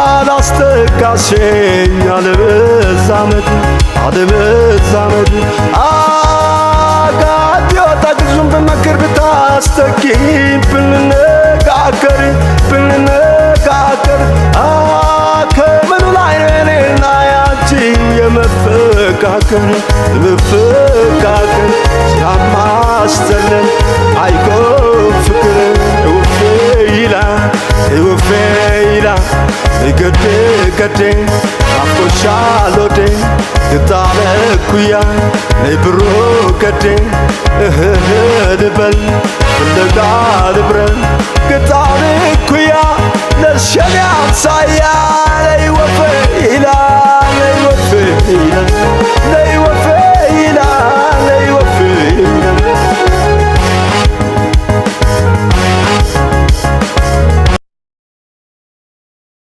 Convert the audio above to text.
አላስተካሸኝ አልበዛመድ አጋዲዮታ ግዙም በመክር ብታስተኪኝ ብንነጋገር ከምኑ ላይ እኔና ያንቺ የመፈቃቀር ሲያማስተለን አይቆም ፍቅር ውፌ ይላል ገዴ አፍቆሻሎዴ ግጣለ ኩያ ነብሮ ገዴ ልበል ፍለጋ ልብረን ግጣለ ኩያ ለሸኔ አምሳያ